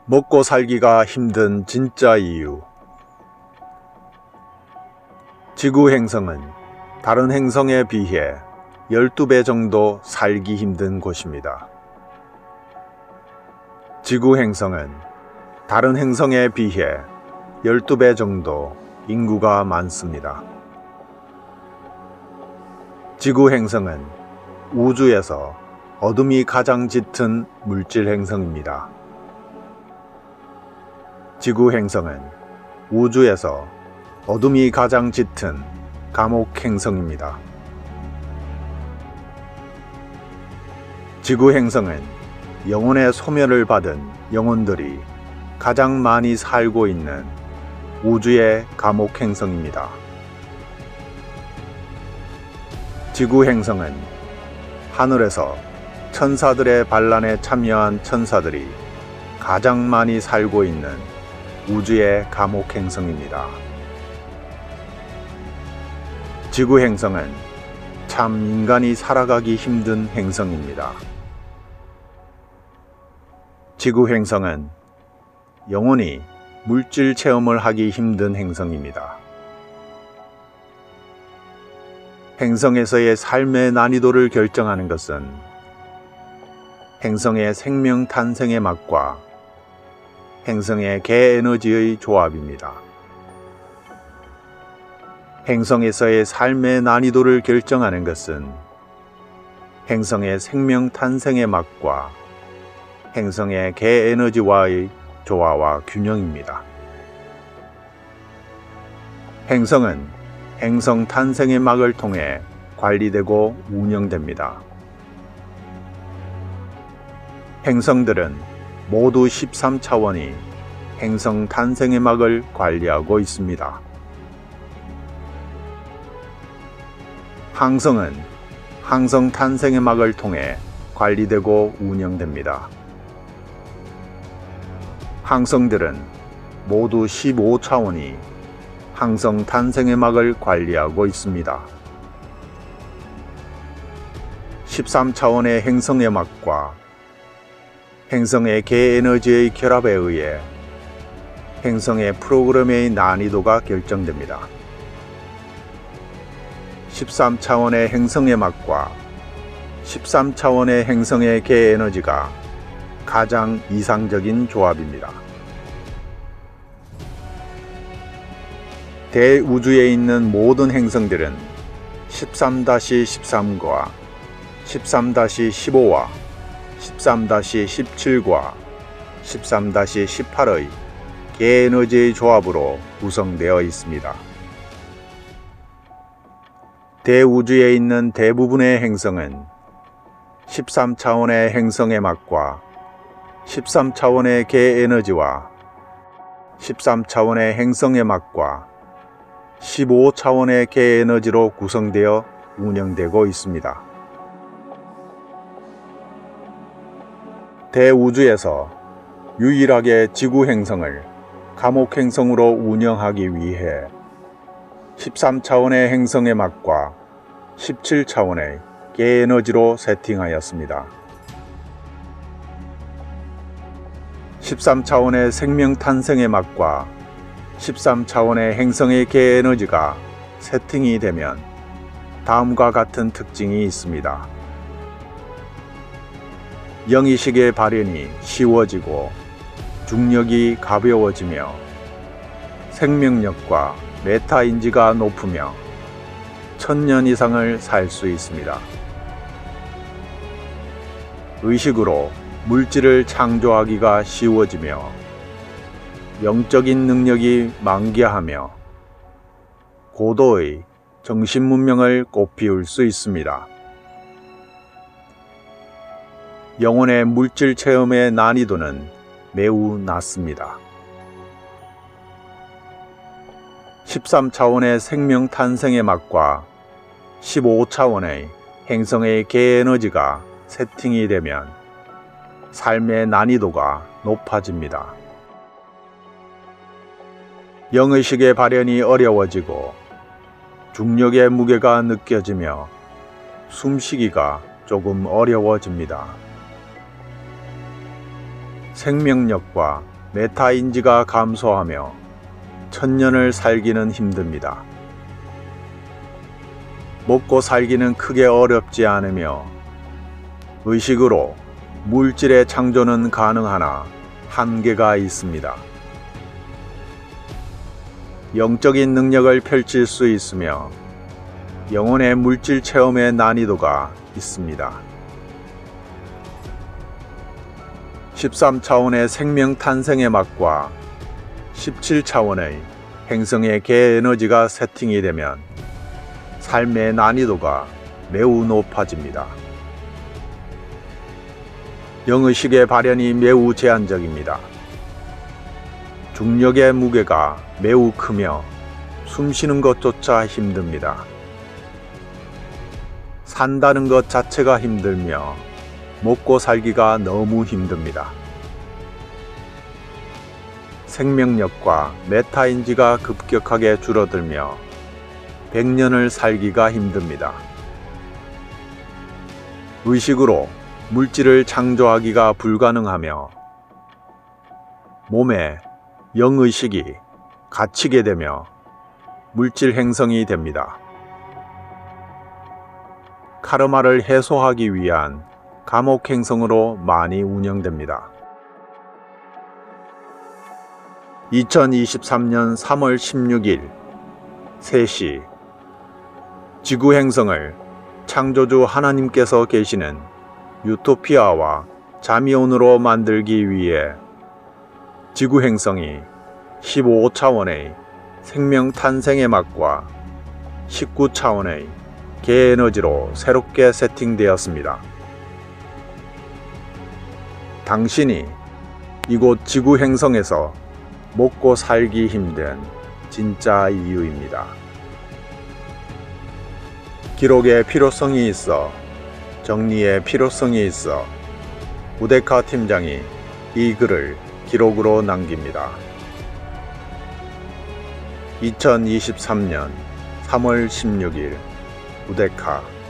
먹고 살기가 힘든 진짜 이유. 지구 행성은 다른 행성에 비해 12배 정도 살기 힘든 곳입니다. 지구 행성은 다른 행성에 비해 12배 정도 인구가 많습니다. 지구 행성은 우주에서 어둠이 가장 짙은 물질 행성입니다. 지구 행성은 우주에서 어둠이 가장 짙은 감옥 행성입니다. 지구 행성은 영혼의 소멸을 받은 영혼들이 가장 많이 살고 있는 우주의 감옥 행성입니다. 지구 행성은 하늘에서 천사들의 반란에 참여한 천사들이 가장 많이 살고 있는 우주의 감옥 행성입니다. 지구 행성은 참 인간이 살아가기 힘든 행성입니다. 지구 행성은 영원히 물질 체험을 하기 힘든 행성입니다. 행성에서의 삶의 난이도를 결정하는 것은 행성의 생명 탄생의 맛과 행성의 개에너지의 조합입니다. 행성에서의 삶의 난이도를 결정하는 것은 행성의 생명 탄생의 맛과 행성의 개에너지와의 조화와 균형입니다. 행성은 행성 탄생의 막을 통해 관리되고 운영됩니다. 행성들은 모두 13차원이 행성 탄생의 막을 관리하고 있습니다. 항성은 항성 탄생의 막을 통해 관리되고 운영됩니다. 항성들은 모두 15차원이 항성 탄생의 막을 관리하고 있습니다. 13차원의 행성의 막과 행성의 개에너지의 결합에 의해 행성의 프로그램의 난이도가 결정됩니다. 13차원의 행성의 맛과 13차원의 행성의 개에너지가 가장 이상적인 조합입니다. 대우주에 있는 모든 행성들은 13-13과 13-15와 13-17과 13-18의 개에너지의 조합으로 구성되어 있습니다. 대우주에 있는 대부분의 행성은 13차원의 행성의 맛과 13차원의 개에너지와 13차원의 행성의 맛과 15차원의 개에너지로 구성되어 운영되고 있습니다. 대우주에서 유일하게 지구 행성을 감옥 행성으로 운영하기 위해 13차원의 행성의 맛과 17차원의 개에너지로 세팅하였습니다. 13차원의 생명 탄생의 맛과 13차원의 행성의 개에너지가 세팅이 되면 다음과 같은 특징이 있습니다. 영의식의 발현이 쉬워지고 중력이 가벼워지며 생명력과 메타인지가 높으며 1000년 이상을 살 수 있습니다. 의식으로 물질을 창조하기가 쉬워지며 영적인 능력이 만개하며 고도의 정신문명을 꽃피울 수 있습니다. 영혼의 물질 체험의 난이도는 매우 낮습니다. 13차원의 생명 탄생의 맛과 15차원의 행성의 개에너지가 세팅이 되면 삶의 난이도가 높아집니다. 영의식의 발현이 어려워지고 중력의 무게가 느껴지며 숨쉬기가 조금 어려워집니다. 생명력과 메타인지가 감소하며 천년을 살기는 힘듭니다. 먹고 살기는 크게 어렵지 않으며 의식으로 물질의 창조는 가능하나 한계가 있습니다. 영적인 능력을 펼칠 수 있으며 영혼의 물질 체험의 난이도가 있습니다. 13차원의 생명 탄생의 맛과 17차원의 행성의 개 에너지가 세팅이 되면 삶의 난이도가 매우 높아집니다. 영의식의 발현이 매우 제한적입니다. 중력의 무게가 매우 크며 숨쉬는 것조차 힘듭니다. 산다는 것 자체가 힘들며 먹고 살기가 너무 힘듭니다. 생명력과 메타인지가 급격하게 줄어들며 100년을 살기가 힘듭니다. 의식으로 물질을 창조하기가 불가능하며 몸에 영의식이 갇히게 되며 물질 행성이 됩니다. 카르마를 해소하기 위한 감옥 행성으로 많이 운영됩니다. 2023년 3월 16일 3시 지구 행성을 창조주 하나님께서 계시는 유토피아와 자미온으로 만들기 위해 지구 행성이 15차원의 생명 탄생의 맛과 19차원의 개 에너지로 새롭게 세팅되었습니다. 당신이 이곳 지구 행성에서 먹고 살기 힘든 진짜 이유입니다. 기록의 필요성이 있어, 정리의 필요성이 있어 우데카 팀장이 이 글을 기록으로 남깁니다. 2023년 3월 16일 우데카